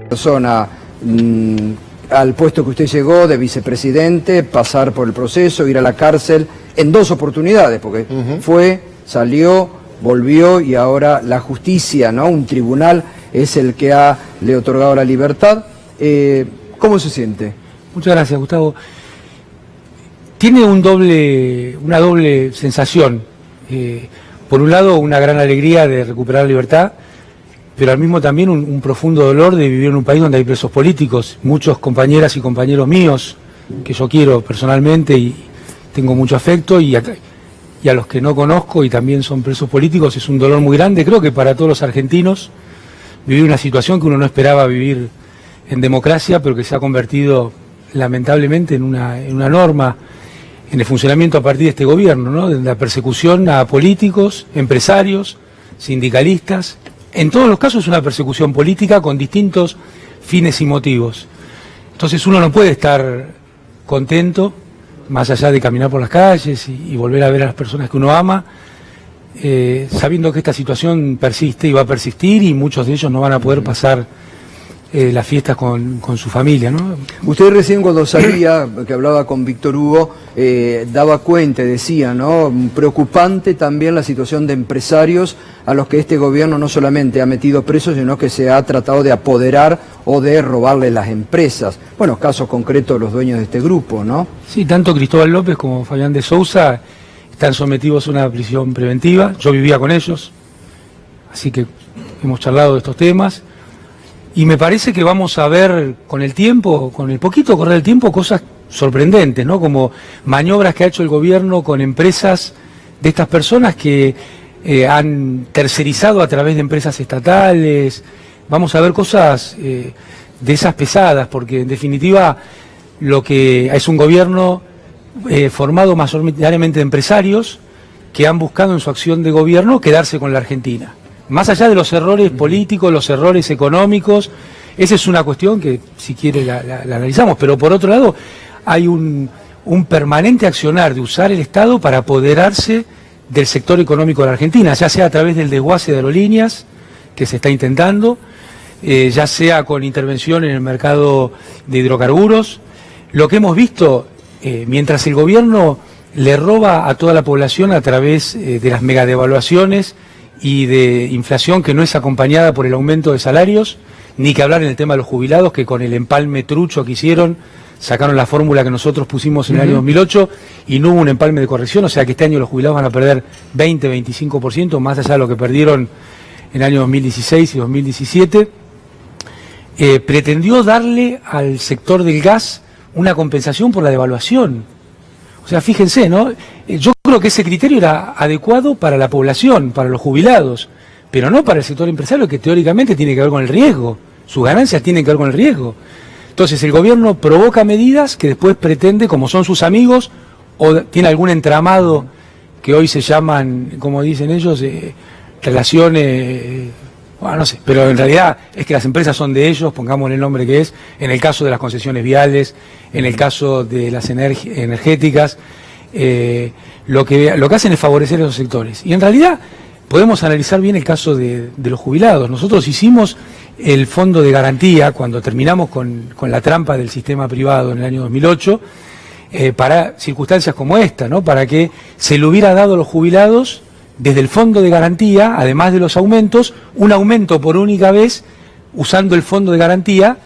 persona al puesto que usted llegó de vicepresidente, pasar por el proceso, ir a la cárcel en 2 oportunidades, porque fue, salió, volvió y ahora la justicia, ¿no? Un tribunal es el que le ha otorgado la libertad. ¿Cómo se siente? Muchas gracias, Gustavo. Tiene una doble sensación. Por un lado, una gran alegría de recuperar la libertad, pero al mismo también un profundo dolor de vivir en un país donde hay presos políticos. Muchos compañeras y compañeros míos, que yo quiero personalmente y tengo mucho afecto, y a los que no conozco y también son presos políticos, es un dolor muy grande. Creo que para todos los argentinos, vivir una situación que uno no esperaba vivir en democracia, pero que se ha convertido lamentablemente en una norma en el funcionamiento a partir de este gobierno, ¿no? De la persecución a políticos, empresarios, sindicalistas. En todos los casos es una persecución política con distintos fines y motivos. Entonces uno no puede estar contento, más allá de caminar por las calles y volver a ver a las personas que uno ama, sabiendo que esta situación persiste y va a persistir, y muchos de ellos no van a poder pasar las fiestas con su familia, ¿no? Usted recién cuando salía, que hablaba con Víctor Hugo, daba cuenta, decía, ¿no? Preocupante también la situación de empresarios a los que este gobierno no solamente ha metido presos, sino que se ha tratado de apoderar o de robarle las empresas. Bueno, casos concretos de los dueños de este grupo, ¿no? Sí, tanto Cristóbal López como Fabián de Sousa están sometidos a una prisión preventiva. Yo vivía con ellos, así que hemos charlado de estos temas. Y me parece que vamos a ver con el tiempo, con el poquito correr del tiempo, cosas sorprendentes, ¿no? Como maniobras que ha hecho el gobierno con empresas de estas personas que han tercerizado a través de empresas estatales. Vamos a ver cosas de esas pesadas, porque en definitiva lo que es un gobierno formado mayoritariamente de empresarios que han buscado en su acción de gobierno quedarse con la Argentina. Más allá de los errores políticos, los errores económicos, esa es una cuestión que, si quiere, la analizamos. Pero por otro lado, hay un permanente accionar de usar el Estado para apoderarse del sector económico de la Argentina, ya sea a través del desguace de aerolíneas, que se está intentando, ya sea con intervención en el mercado de hidrocarburos. Lo que hemos visto, mientras el gobierno le roba a toda la población a través de las megadevaluaciones y de inflación que no es acompañada por el aumento de salarios, ni que hablar en el tema de los jubilados, que con el empalme trucho que hicieron, sacaron la fórmula que nosotros pusimos en el año 2008 y no hubo un empalme de corrección, o sea que este año los jubilados van a perder 20-25%, más allá de lo que perdieron en el año 2016 y 2017. Pretendió darle al sector del gas una compensación por la devaluación. O sea, fíjense, ¿no? Yo creo que ese criterio era adecuado para la población, para los jubilados, pero no para el sector empresario, que teóricamente tiene que ver con el riesgo. Sus ganancias tienen que ver con el riesgo. Entonces el gobierno provoca medidas que después pretende, como son sus amigos, o tiene algún entramado que hoy se llaman, como dicen ellos, relaciones... Bueno, no sé, pero en realidad es que las empresas son de ellos, pongámosle el nombre que es, en el caso de las concesiones viales, en el caso de las energéticas, lo que hacen es favorecer a esos sectores. Y en realidad podemos analizar bien el caso de los jubilados. Nosotros hicimos el fondo de garantía cuando terminamos con la trampa del sistema privado en el año 2008, para circunstancias como esta, ¿no? Para que se le hubiera dado a los jubilados, desde el fondo de garantía, además de los aumentos, un aumento por única vez, usando el fondo de garantía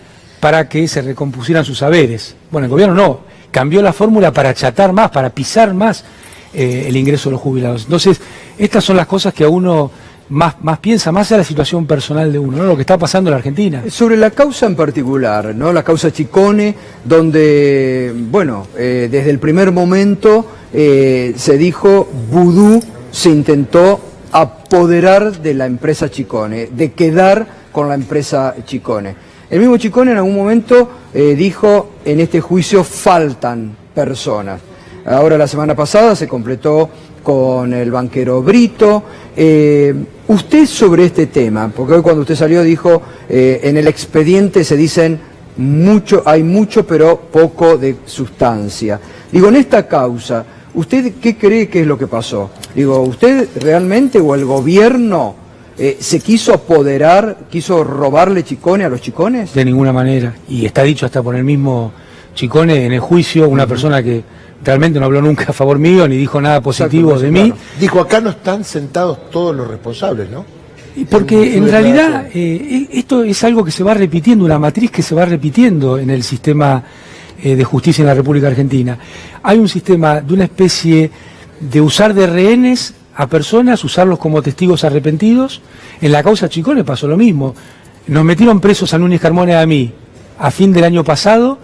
para que se recompusieran sus haberes. Bueno, el gobierno no, cambió la fórmula para achatar más, para pisar más el ingreso de los jubilados. Entonces, estas son las cosas que a uno más piensa, más allá de la situación personal de uno, ¿no? Lo que está pasando en la Argentina. Sobre la causa en particular, ¿no? La causa Chicone, donde, bueno, desde el primer momento se dijo vudú, se intentó apoderar de la empresa Chicone, de quedar con la empresa Chicone. El mismo Chicone en algún momento dijo, en este juicio faltan personas. Ahora la semana pasada se completó con el banquero Brito. Usted sobre este tema, porque hoy cuando usted salió dijo, en el expediente se dicen mucho, hay mucho pero poco de sustancia. Digo, en esta causa, ¿usted qué cree que es lo que pasó? Digo, ¿usted realmente o el gobierno ¿Se quiso apoderar, quiso robarle Chicone a los chicones? De ninguna manera. Y está dicho hasta por el mismo Chicone en el juicio, una persona que realmente no habló nunca a favor mío ni dijo nada positivo de mí. Dijo, acá no están sentados todos los responsables, ¿no? Porque en realidad esto es algo que se va repitiendo, una matriz que se va repitiendo en el sistema de justicia en la República Argentina. Hay un sistema de una especie de usar de rehenes a personas, usarlos como testigos arrepentidos. En la causa Chicone pasó lo mismo. Nos metieron presos a Núñez Carmona y a mí a fin del año pasado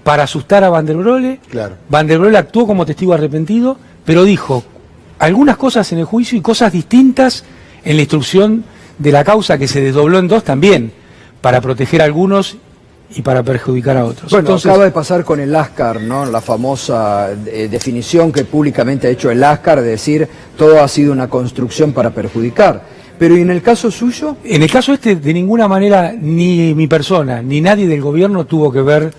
para asustar a Van der Broele. Claro. Van der Broele actuó como testigo arrepentido, pero dijo algunas cosas en el juicio y cosas distintas en la instrucción de la causa, que se desdobló en dos también, para proteger a algunos y para perjudicar a otros. Bueno, entonces, acaba de pasar con el Lascar, ¿no? La famosa definición que públicamente ha hecho el Lascar, de decir todo ha sido una construcción para perjudicar. Pero ¿y en el caso suyo? En el caso este, de ninguna manera, ni mi persona, ni nadie del gobierno tuvo que ver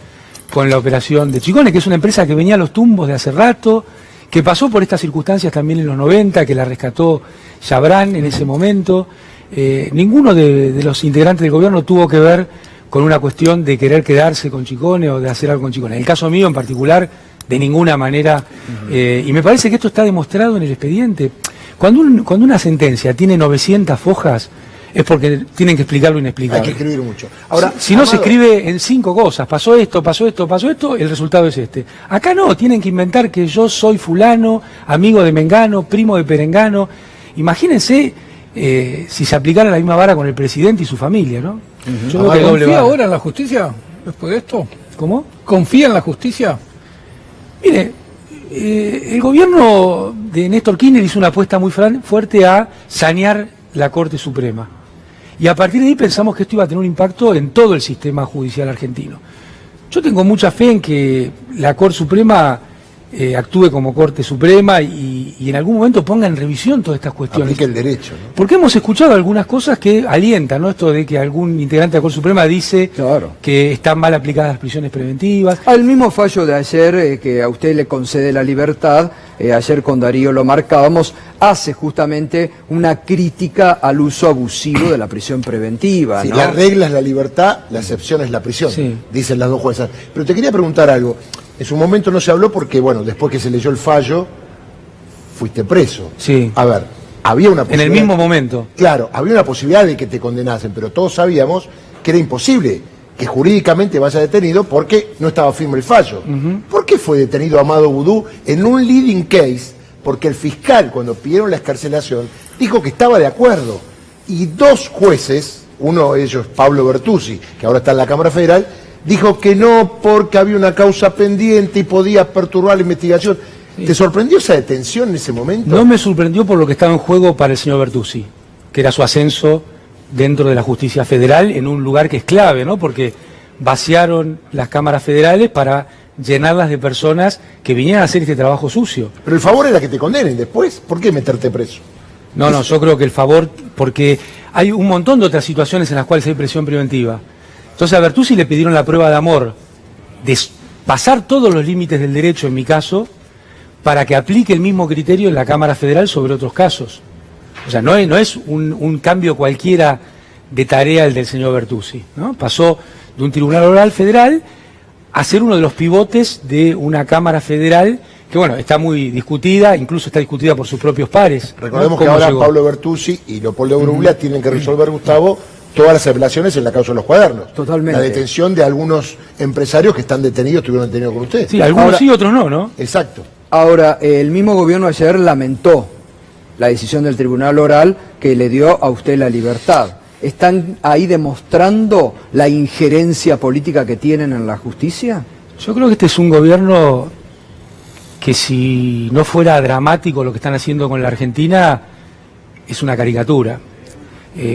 con la operación de Chicone, que es una empresa que venía a los tumbos de hace rato, que pasó por estas circunstancias también en los 90, que la rescató Chabrán en ese momento. Ninguno de los integrantes del gobierno tuvo que ver con una cuestión de querer quedarse con Chicone o de hacer algo con Chicone. En el caso mío en particular, de ninguna manera. Y me parece que esto está demostrado en el expediente. Cuando una sentencia tiene 900 hojas, es porque tienen que explicar lo inexplicable. Hay que escribir mucho. Ahora, si no, se escribe en 5 cosas. Pasó esto, pasó esto, pasó esto, el resultado es este. Acá no, tienen que inventar que yo soy fulano, amigo de Mengano, primo de Perengano. Imagínense si se aplicara la misma vara con el presidente y su familia, ¿no? Yo creo que ¿confía ahora en la justicia después de esto? ¿Cómo? ¿Confía en la justicia? Mire, el gobierno de Néstor Kirchner hizo una apuesta muy fuerte a sanear la Corte Suprema. Y a partir de ahí pensamos que esto iba a tener un impacto en todo el sistema judicial argentino. Yo tengo mucha fe en que la Corte Suprema actúe como Corte Suprema y en algún momento ponga en revisión todas estas cuestiones. Aplique el derecho, ¿no? Porque hemos escuchado algunas cosas que alientan, ¿no? Esto de que algún integrante de la Corte Suprema dice que están mal aplicadas las prisiones preventivas. Al mismo fallo de ayer, que a usted le concede la libertad, ayer con Darío lo marcábamos, hace justamente una crítica al uso abusivo de la prisión preventiva, Sí, ¿no? la regla es la libertad, la excepción es la prisión, Sí. dicen las dos juezas. Pero te quería preguntar algo. En su momento no se habló porque, bueno, después que se leyó el fallo, fuiste preso. Sí. A ver, había una En posibilidad... el mismo momento. Claro, había una posibilidad de que te condenasen, pero todos sabíamos que era imposible que jurídicamente vaya detenido porque no estaba firme el fallo. ¿Por qué fue detenido Amado Boudou en un leading case? Porque el fiscal, cuando pidieron la excarcelación, dijo que estaba de acuerdo. Y dos jueces, uno de ellos, Pablo Bertuzzi, que ahora está en la Cámara Federal, dijo que no porque había una causa pendiente y podía perturbar la investigación. Sí. ¿Te sorprendió esa detención en ese momento? No me sorprendió por lo que estaba en juego para el señor Bertuzzi, que era su ascenso dentro de la justicia federal en un lugar que es clave, ¿no? Porque vaciaron las cámaras federales para llenarlas de personas que vinieran a hacer este trabajo sucio. Pero el favor era que te condenen después. ¿Por qué meterte preso? No, yo creo que el favor, porque hay un montón de otras situaciones en las cuales hay prisión preventiva. Entonces a Bertuzzi le pidieron la prueba de amor, de pasar todos los límites del derecho en mi caso, para que aplique el mismo criterio en la Cámara Federal sobre otros casos. O sea, no es un cambio cualquiera de tarea el del señor Bertuzzi, ¿no? Pasó de un tribunal oral federal a ser uno de los pivotes de una Cámara Federal que, bueno, está muy discutida, incluso está discutida por sus propios pares. Recordemos ¿no? que ahora llegó? Pablo Bertuzzi y Leopoldo Bruglia tienen que resolver, Gustavo, todas las apelaciones en la causa de los cuadernos. Totalmente. La detención de algunos empresarios que están detenidos, estuvieron detenidos con usted. Sí, algunos Ahora, sí, otros no, ¿no? Exacto. Ahora, el mismo gobierno ayer lamentó la decisión del tribunal oral que le dio a usted la libertad. ¿Están ahí demostrando la injerencia política que tienen en la justicia? Yo creo que este es un gobierno que, si no fuera dramático lo que están haciendo con la Argentina, es una caricatura.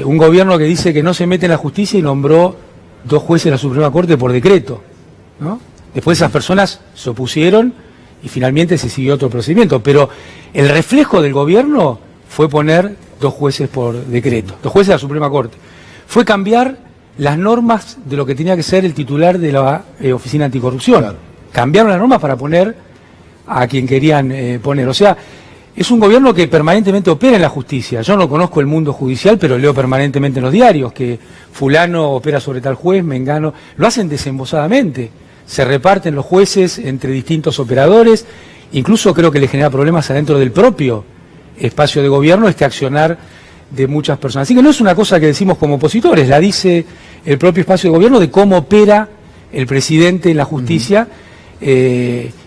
Un gobierno que dice que no se mete en la justicia y nombró 2 jueces de la Suprema Corte por decreto, ¿no? Después esas personas se opusieron y finalmente se siguió otro procedimiento. Pero el reflejo del gobierno fue poner 2 jueces por decreto, 2 jueces de la Suprema Corte. Fue cambiar las normas de lo que tenía que ser el titular de la Oficina Anticorrupción. Claro. Cambiaron las normas para poner a quien querían poner. O sea, es un gobierno que permanentemente opera en la justicia. Yo no conozco el mundo judicial, pero leo permanentemente en los diarios que fulano opera sobre tal juez, mengano. Lo hacen desembosadamente. Se reparten los jueces entre distintos operadores. Incluso creo que le genera problemas adentro del propio espacio de gobierno este accionar de muchas personas. Así que no es una cosa que decimos como opositores, la dice el propio espacio de gobierno de cómo opera el presidente en la justicia.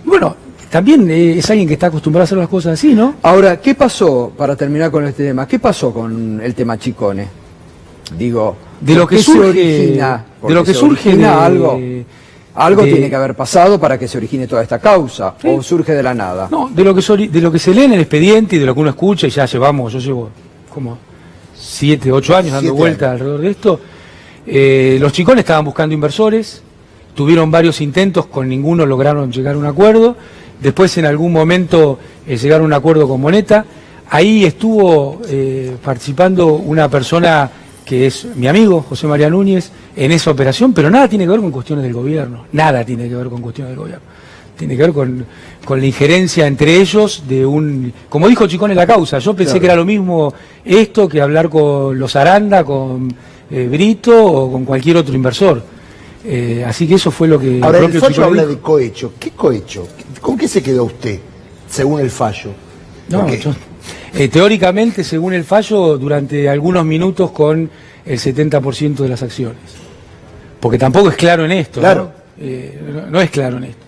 Bueno, también es alguien que está acostumbrado a hacer las cosas así, ¿no? Ahora, ¿qué pasó, para terminar con este tema, qué pasó con el tema Chicone? Digo, de lo que surge, algo tiene que haber pasado para que se origine toda esta causa, ¿sí? ¿O surge de la nada? No, de lo que se lee en el expediente y de lo que uno escucha, y ya yo llevo como 7, 8 años dando vueltas alrededor de esto. Los Chicones estaban buscando inversores, tuvieron varios intentos, con ninguno lograron llegar a un acuerdo. Después en algún momento llegaron a un acuerdo con Moneta. Ahí estuvo participando una persona que es mi amigo, José María Núñez, en esa operación, pero nada tiene que ver con cuestiones del gobierno, nada tiene que ver con cuestiones del gobierno. Tiene que ver con la injerencia entre ellos de un... Como dijo Chicone en la causa, yo pensé que era lo mismo esto que hablar con los Aranda, con Brito o con cualquier otro inversor. Así que eso fue lo que... Ahora, el fallo habla de cohecho. ¿Qué cohecho? ¿Con qué se quedó usted, según el fallo? No, teóricamente, según el fallo, durante algunos minutos con el 70% de las acciones. Porque tampoco es claro en esto. Claro. No es claro en esto.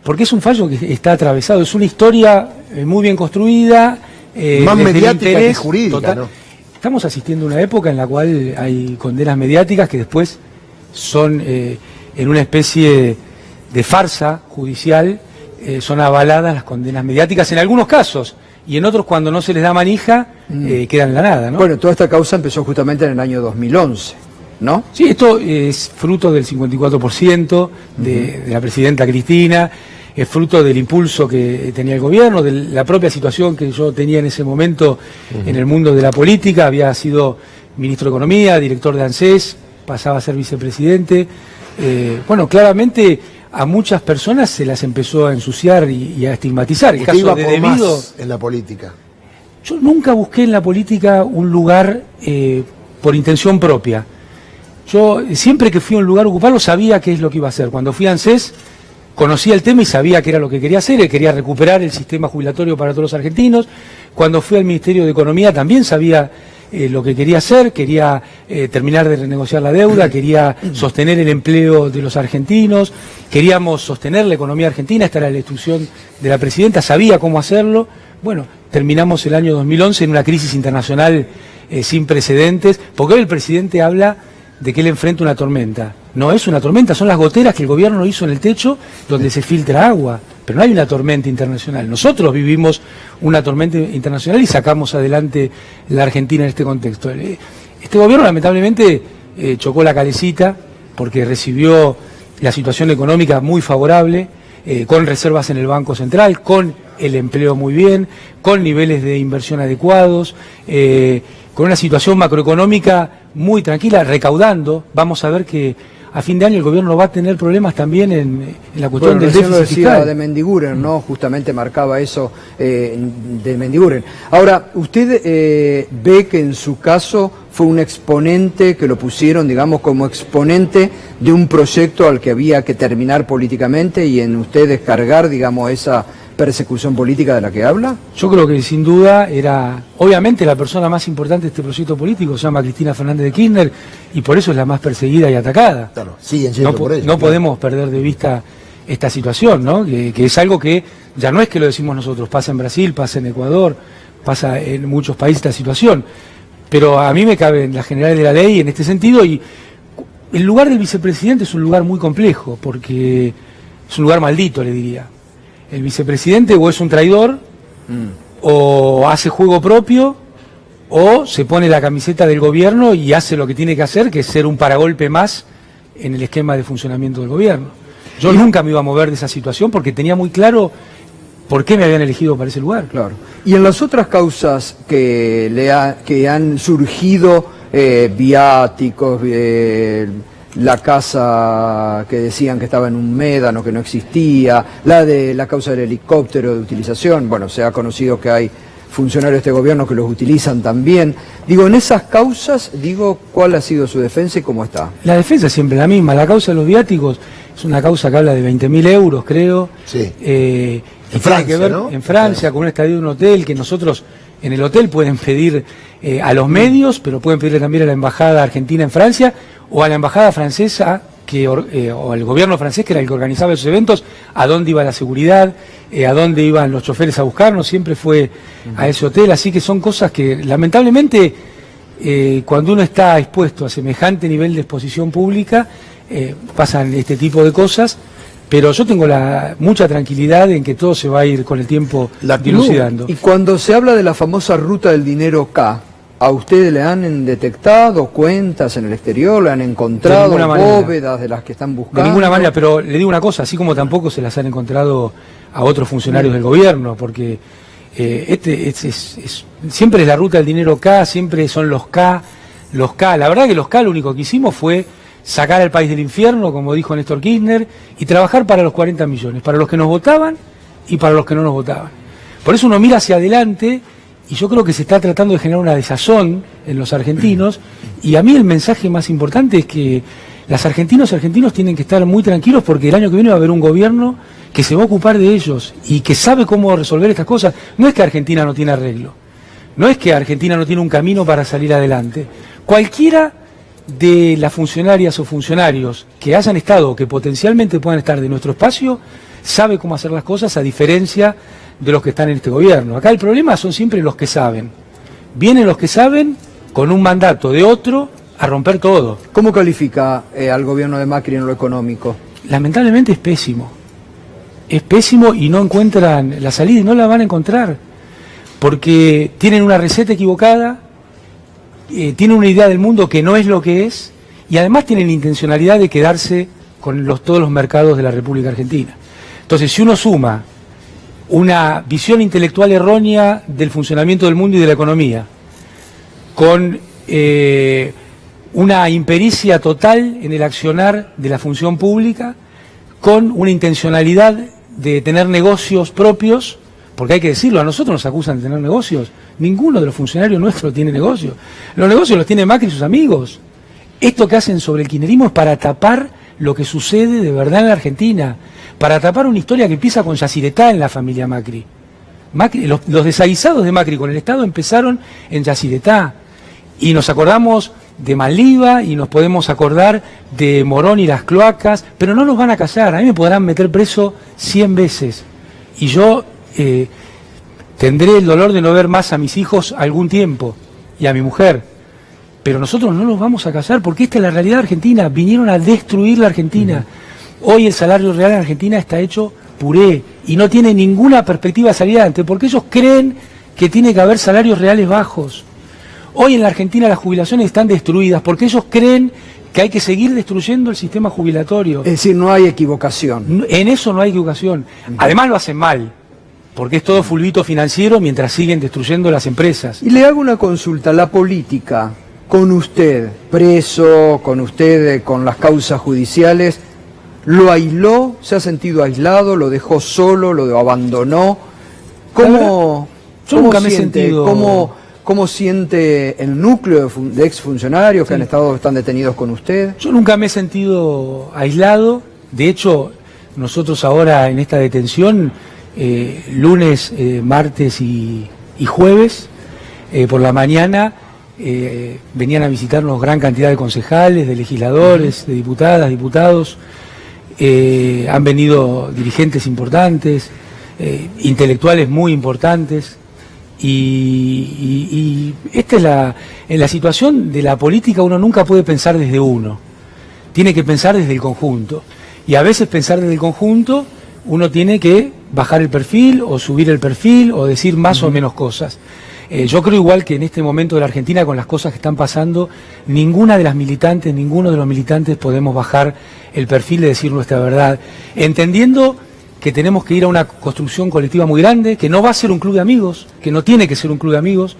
Porque es un fallo que está atravesado, es una historia muy bien construida. Más mediática que jurídica, total. ¿no? Estamos asistiendo a una época en la cual hay condenas mediáticas que después son en una especie de farsa judicial, son avaladas las condenas mediáticas en algunos casos, y en otros, cuando no se les da manija, quedan en la nada, ¿no? Bueno, toda esta causa empezó justamente en el año 2011, ¿no? Sí, esto es fruto del 54% de la presidenta Cristina, es fruto del impulso que tenía el gobierno, de la propia situación que yo tenía en ese momento en el mundo de la política. Había sido ministro de Economía, director de ANSES, pasaba a ser vicepresidente. Bueno, claramente a muchas personas se las empezó a ensuciar y a estigmatizar. El ¿Usted caso iba de por Debido, más en la política? yo nunca busqué en la política un lugar por intención propia. Yo siempre que fui a un lugar a ocuparlo sabía qué es lo que iba a hacer. Cuando fui a ANSES conocía el tema y sabía qué era lo que quería hacer. Quería recuperar el sistema jubilatorio para todos los argentinos. Cuando fui al Ministerio de Economía también sabía lo que quería hacer. Quería terminar de renegociar la deuda, quería sostener el empleo de los argentinos, queríamos sostener la economía argentina. Esta era la instrucción de la presidenta, sabía cómo hacerlo. Bueno, terminamos el año 2011 en una crisis internacional sin precedentes, porque hoy el presidente habla de que él enfrenta una tormenta. No es una tormenta, son las goteras que el gobierno hizo en el techo donde se filtra agua, pero no hay una tormenta internacional. Nosotros vivimos una tormenta internacional y sacamos adelante la Argentina en este contexto. Este gobierno lamentablemente chocó la calecita porque recibió la situación económica muy favorable, con reservas en el Banco Central, con el empleo muy bien, con niveles de inversión adecuados, con una situación macroeconómica muy tranquila, recaudando. Vamos a ver que a fin de año el gobierno va a tener problemas también en la cuestión del déficit fiscal. De Mendiguren, ¿no? Justamente marcaba eso de Mendiguren. Ahora, ¿usted ve que en su caso fue un exponente, que lo pusieron, digamos, como exponente de un proyecto al que había que terminar políticamente y en usted descargar, digamos, esa persecución política de la que habla? Yo creo que sin duda era, obviamente, la persona más importante de este proyecto político, se llama Cristina Fernández de Kirchner, y por eso es la más perseguida y atacada. Claro, siguen yendo por ello. No podemos perder de vista esta situación, ¿no? Que es algo que ya no es que lo decimos nosotros, pasa en Brasil, pasa en Ecuador, pasa en muchos países esta situación. Pero a mí me cabe en las generales de la ley en este sentido, y el lugar del vicepresidente es un lugar muy complejo, porque es un lugar maldito, le diría. El vicepresidente o es un traidor, o hace juego propio, o se pone la camiseta del gobierno y hace lo que tiene que hacer, que es ser un paragolpe más en el esquema de funcionamiento del gobierno. Yo nunca me iba a mover de esa situación porque tenía muy claro por qué me habían elegido para ese lugar. Claro. Y en las otras causas que han surgido, viáticos, la casa que decían que estaba en un médano, que no existía, la causa del helicóptero de utilización, bueno, se ha conocido que hay funcionarios de este gobierno que los utilizan también. Digo, en esas causas, ¿cuál ha sido su defensa y cómo está? La defensa es siempre la misma. La causa de los viáticos es una causa que habla de 20.000 euros, creo. Sí. En Francia, tiene que ver, ¿no? en Francia, con un estadio de un hotel, que nosotros en el hotel pueden pedir a los medios, pero pueden pedirle también a la embajada argentina en Francia o a la embajada francesa o al gobierno francés, que era el que organizaba esos eventos, a dónde iba la seguridad, a dónde iban los choferes a buscarnos, siempre fue a ese hotel. Así que son cosas que lamentablemente cuando uno está expuesto a semejante nivel de exposición pública pasan este tipo de cosas. Pero yo tengo mucha tranquilidad en que todo se va a ir con el tiempo dilucidando. Y cuando se habla de la famosa ruta del dinero K, ¿a ustedes le han detectado cuentas en el exterior? ¿Le han encontrado bóvedas de las que están buscando? De ninguna manera, pero le digo una cosa, así como tampoco se las han encontrado a otros funcionarios del gobierno, porque siempre es la ruta del dinero K, siempre son los K. La verdad que los K lo único que hicimos fue sacar al país del infierno, como dijo Néstor Kirchner, y trabajar para los 40 millones, para los que nos votaban y para los que no nos votaban. Por eso uno mira hacia adelante, y yo creo que se está tratando de generar una desazón en los argentinos, y a mí el mensaje más importante es que los argentinos tienen que estar muy tranquilos, porque el año que viene va a haber un gobierno que se va a ocupar de ellos y que sabe cómo resolver estas cosas. No es que Argentina no tiene arreglo, no es que Argentina no tiene un camino para salir adelante. Cualquiera de las funcionarias o funcionarios que hayan estado o que potencialmente puedan estar de nuestro espacio sabe cómo hacer las cosas, a diferencia de los que están en este gobierno. Acá el problema son siempre los que saben. Vienen los que saben con un mandato de otro a romper todo. ¿Cómo califica al gobierno de Macri en lo económico? Lamentablemente es pésimo. Es pésimo y no encuentran la salida y no la van a encontrar. Porque tienen una receta equivocada, tienen una idea del mundo que no es lo que es, y además tienen la intencionalidad de quedarse con todos los mercados de la República Argentina. Entonces, si uno suma una visión intelectual errónea del funcionamiento del mundo y de la economía, con una impericia total en el accionar de la función pública, con una intencionalidad de tener negocios propios, porque hay que decirlo, a nosotros nos acusan de tener negocios. Ninguno de los funcionarios nuestros tiene negocios. Los negocios los tiene Macri y sus amigos. Esto que hacen sobre el kirchnerismo es para tapar lo que sucede de verdad en la Argentina, para tapar una historia que empieza con Yacyretá en la familia Macri. Los desaguisados de Macri con el Estado empezaron en Yacyretá, y nos acordamos de Maliva y nos podemos acordar de Morón y las cloacas, pero no nos van a callar. A mí me podrán meter preso 100 veces y yo tendré el dolor de no ver más a mis hijos algún tiempo y a mi mujer, pero nosotros no nos vamos a callar, porque esta es la realidad argentina. Vinieron a destruir la Argentina. Hoy el salario real en Argentina está hecho puré y no tiene ninguna perspectiva de salir adelante, porque ellos creen que tiene que haber salarios reales bajos. Hoy en la Argentina las jubilaciones están destruidas porque ellos creen que hay que seguir destruyendo el sistema jubilatorio. Es decir, no hay equivocación. En eso no hay equivocación. Además lo hacen mal, porque es todo fulbito financiero mientras siguen destruyendo las empresas. Y le hago una consulta, la política, con usted preso, con usted con las causas judiciales, ¿lo aisló? ¿Se ha sentido aislado? ¿Lo dejó solo? ¿Lo abandonó? ¿Cómo siente el núcleo de exfuncionarios que están detenidos con usted? Yo nunca me he sentido aislado. De hecho, nosotros ahora en esta detención, lunes, martes y jueves, por la mañana, venían a visitarnos gran cantidad de concejales, de legisladores, de diputadas, diputados. Han venido dirigentes importantes, intelectuales muy importantes. Y esta es en la situación de la política, uno nunca puede pensar desde uno, tiene que pensar desde el conjunto, y a veces pensar desde el conjunto uno tiene que bajar el perfil o subir el perfil o decir más o menos cosas. Yo creo igual que en este momento de la Argentina, con las cosas que están pasando, ninguno de los militantes podemos bajar el perfil de decir nuestra verdad, entendiendo que tenemos que ir a una construcción colectiva muy grande, que no va a ser un club de amigos, que no tiene que ser un club de amigos,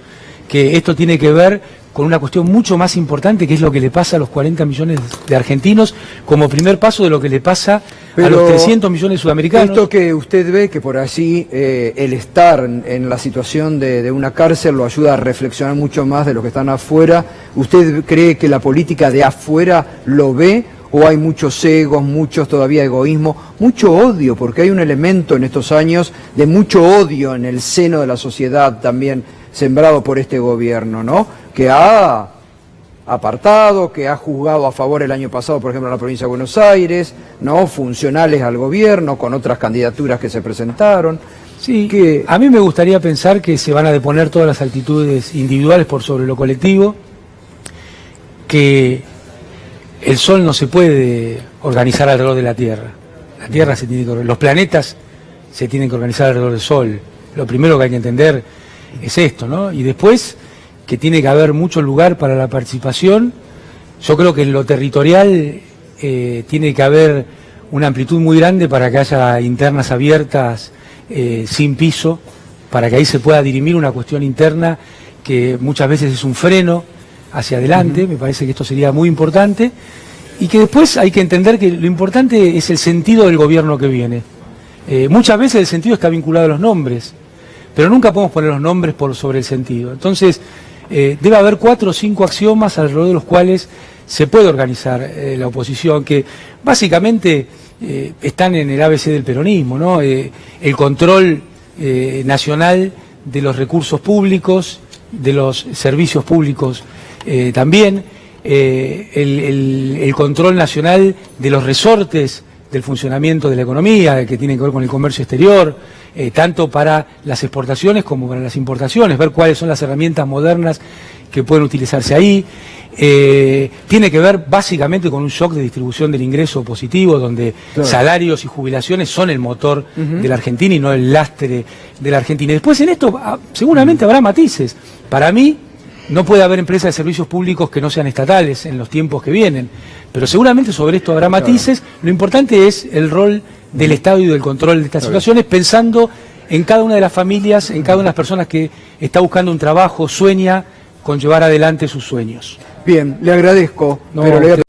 que esto tiene que ver con una cuestión mucho más importante, que es lo que le pasa a los 40 millones de argentinos, como primer paso de lo que le pasa a los 300 millones de sudamericanos. Esto que usted ve, que por allí el estar en la situación de una cárcel lo ayuda a reflexionar mucho más de los que están afuera, ¿usted cree que la política de afuera lo ve? ¿O hay muchos egos, muchos todavía egoísmo, mucho odio? Porque hay un elemento en estos años de mucho odio en el seno de la sociedad también sembrado por este gobierno, ¿no? Que ha apartado, que ha juzgado a favor el año pasado, por ejemplo, en la provincia de Buenos Aires, ¿no? Funcionales al gobierno, con otras candidaturas que se presentaron. Sí, que a mí me gustaría pensar que se van a deponer todas las actitudes individuales por sobre lo colectivo, que el Sol no se puede organizar alrededor de la Tierra. La Tierra se tiene que organizar, los planetas se tienen que organizar alrededor del Sol. Lo primero que hay que entender es esto, ¿no? Y después, que tiene que haber mucho lugar para la participación. Yo creo que en lo territorial tiene que haber una amplitud muy grande para que haya internas abiertas sin piso, para que ahí se pueda dirimir una cuestión interna que muchas veces es un freno hacia adelante. Me parece que esto sería muy importante, y que después hay que entender que lo importante es el sentido del gobierno que viene. Muchas veces el sentido está vinculado a los nombres, pero nunca podemos poner los nombres por sobre el sentido. Entonces, debe haber 4 o 5 axiomas alrededor de los cuales se puede organizar la oposición, que básicamente están en el ABC del peronismo, ¿no? El control nacional de los recursos públicos, de los servicios públicos también, el control nacional de los resortes del funcionamiento de la economía, que tienen que ver con el comercio exterior, tanto para las exportaciones como para las importaciones, ver cuáles son las herramientas modernas que pueden utilizarse ahí. Tiene que ver básicamente con un shock de distribución del ingreso positivo, donde salarios y jubilaciones son el motor de la Argentina y no el lastre de la Argentina. Y después en esto seguramente habrá matices. Para mí no puede haber empresas de servicios públicos que no sean estatales en los tiempos que vienen, pero seguramente sobre esto habrá matices. Lo importante es el rol del Estado y del control de estas situaciones, pensando en cada una de las familias, en cada una de las personas que está buscando un trabajo, sueña con llevar adelante sus sueños. Bien, le agradezco, pero le